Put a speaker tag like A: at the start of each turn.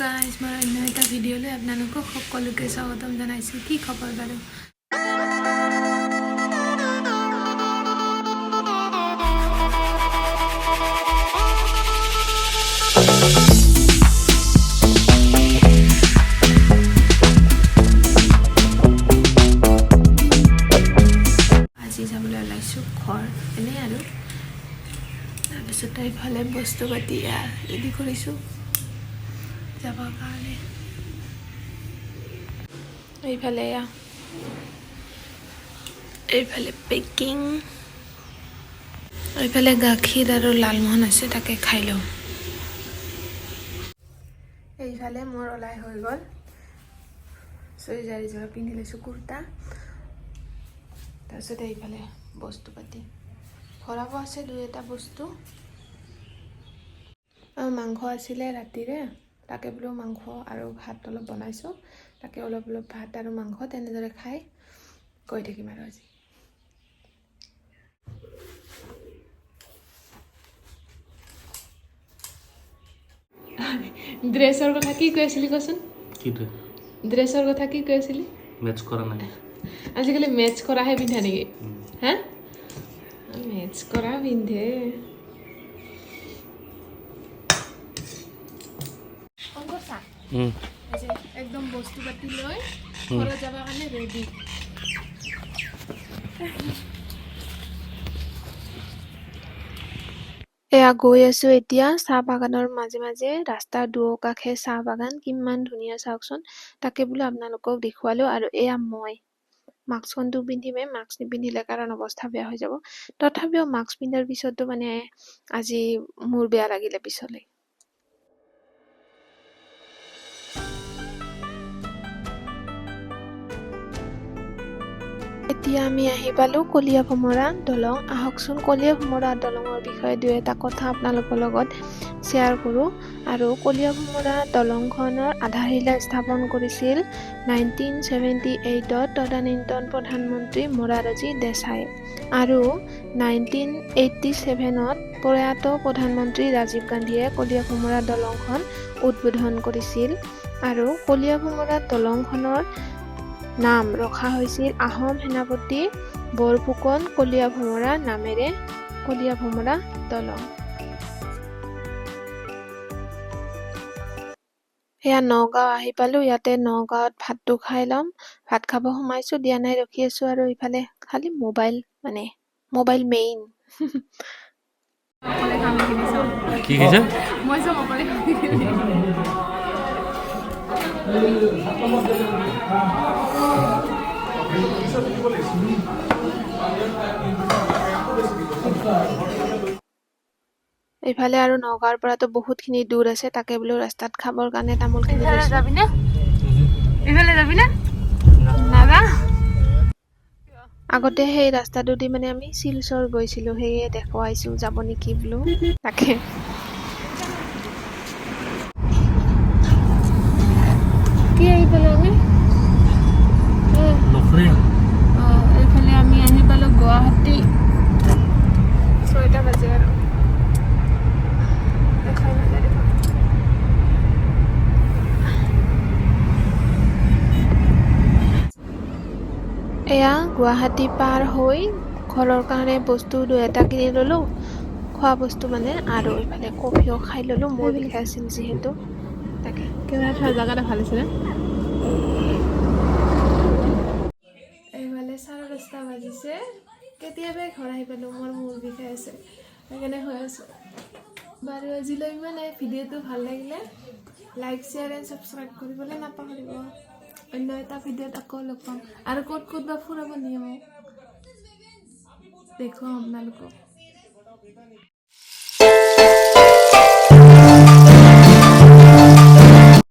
A: Guys মই অন্য এটা ভিডিঅ'লৈ আপোনালোকক সকলোকে স্বাগতম জনাইছোঁ। কি খবৰ বাৰু? আজি যাবলৈ ওলাইছোঁ ঘৰ এনেই আৰু তাৰপিছত এইফালে বস্তু পাতি ৰেডি কৰিছোঁ যাবৰ কাৰণে। এইফালে পেকিং, এইফালে গাখীৰ আৰু লালমোহন আছে, তাকে খাই লওঁ। এইফালে মোৰ ওলাই হৈ গ'ল চুইজাৰ পিন্ধি লৈছোঁ, কুৰ্তা। তাৰপিছত এইফালে বস্তু পাতি ভৰাব আছে, দুই এটা বস্তু। মাংস আছিলে ৰাতিৰে, তাকে বোলো মাংস আৰু ভাত অলপ বনাইছোঁ, তাকে অলপ ভাত আৰু মাংস তেনেদৰে খাই গৈ থাকিম আৰু আজি। ড্ৰেছৰ কথা কি কৈ আছিলি কচোন? ড্ৰেছৰ কথা কি কৈ আছিলি?
B: মেচ কৰা নাই।
A: আজিকালি মেচ কৰাহে পিন্ধা নেকি? হা, মেচ কৰা পিন্ধে। একদম বস্তু পাতি লৈ ঘৰত যাবৰ কাৰণে ৰেডি। এয়া গৈ আছো এতিয়া চাহ বাগানৰ মাজে মাজে, ৰাস্তাৰ দুয়োকাষে চাহ বাগান, কিমান ধুনীয়া চাওকচোন। তাকে বোলো আপোনালোকক দেখুৱালো। আৰু এয়া মই মাস্কখনটো পিন্ধিমে, মাস্ক নিপিন্ধিলে কাৰণ অৱস্থা বেয়া হৈ যাব। তথাপিও মাস্ক পিন্ধাৰ পিছতো মানে আজি মোৰ বেয়া লাগিলে পিছলৈ। এতিয়া আমি আহি পালো কলীয়া ভোমোৰা দলং। আহকচোন কলীয়া ভোমোৰা দলঙৰ বিষয়ে দুই এটা কথা আপোনালোকৰ লগত শ্বেয়াৰ কৰোঁ। আৰু কলীয়া ভোমোৰা দলংখনৰ আধাৰশিলা স্থাপন কৰিছিল 1978ত তদানীন্তন প্ৰধানমন্ত্ৰী মোৰাৰজী দেশাই, আৰু 1987ত প্ৰয়াত প্ৰধানমন্ত্ৰী ৰাজীৱ গান্ধীয়ে কলীয়া ভোমোৰা দলংখন উদ্বোধন কৰিছিল। আৰু কলীয়া ভোমোৰা দলংখনৰ নাম ৰখা হৈছিল আহোম সেনাপতি বৰফুকন কলীয়া ভোমোৰা নামেৰে, কলীয়া ভোমোৰা দলং। এয়া নগাঁও আহি পালো। ইয়াতে নগাঁৱত ভাতটো খাই ল'ম। ভাত খাব সোমাইছো, দিয়া নাই, ৰখি আছো। আৰু ইফালে খালি মোবাইল মেইন।
B: কি কৈছে?
A: মই চব অকলে এইফালে আৰু নগাঁৱৰ পৰাতো বহুতখিনি দূৰ আছে, তাকে বোলো ৰাস্তাত খাবৰ কাৰণে তামোলখিনি লৈছোঁ। যাবিনে? এইফালে যাবিনে? নাযা? আগতে সেই ৰাস্তাটো দি মানে আমি শিলচৰ গৈছিলোঁ, সেয়ে দেখুৱাইছোঁ, যাব নেকি বোলো। তাকে কি আহি পালো আমি? এইফালে আমি আহি পালো গুৱাহাটী। 6টা বাজে আৰু দেখাই নাযায় দেখোন। এয়া গুৱাহাটী পাৰ হৈ ঘৰৰ কাৰণে বস্তু দুই এটা কিনি ল'লোঁ, খোৱা বস্তু মানে। আৰু এইফালে কফিও খাই ল'লোঁ, মোৰ বিষাই আছিল যিহেতু। তাকে কেমেৰা থোৱা জেগাটা ভাল আছে নে? এইফালে 5:30 বাজিছে, কেতিয়াবাই ঘৰ আহি পালোঁ, মোৰ মূৰ বিষাই আছে, সেইকাৰণে হৈ আছোঁ বাৰু। আজিলৈ ইমানে। ভিডিঅ'টো ভাল লাগিলে লাইক, শ্বেয়াৰ এণ্ড ছাবস্ক্ৰাইব কৰিবলৈ নাপাহৰিব। অন্য এটা ভিডিঅ'ত আকৌ লগ পাম। আৰু ক'ত বা ফুৰাব নিয়ে মোক দেখুৱাম আপোনালোকক।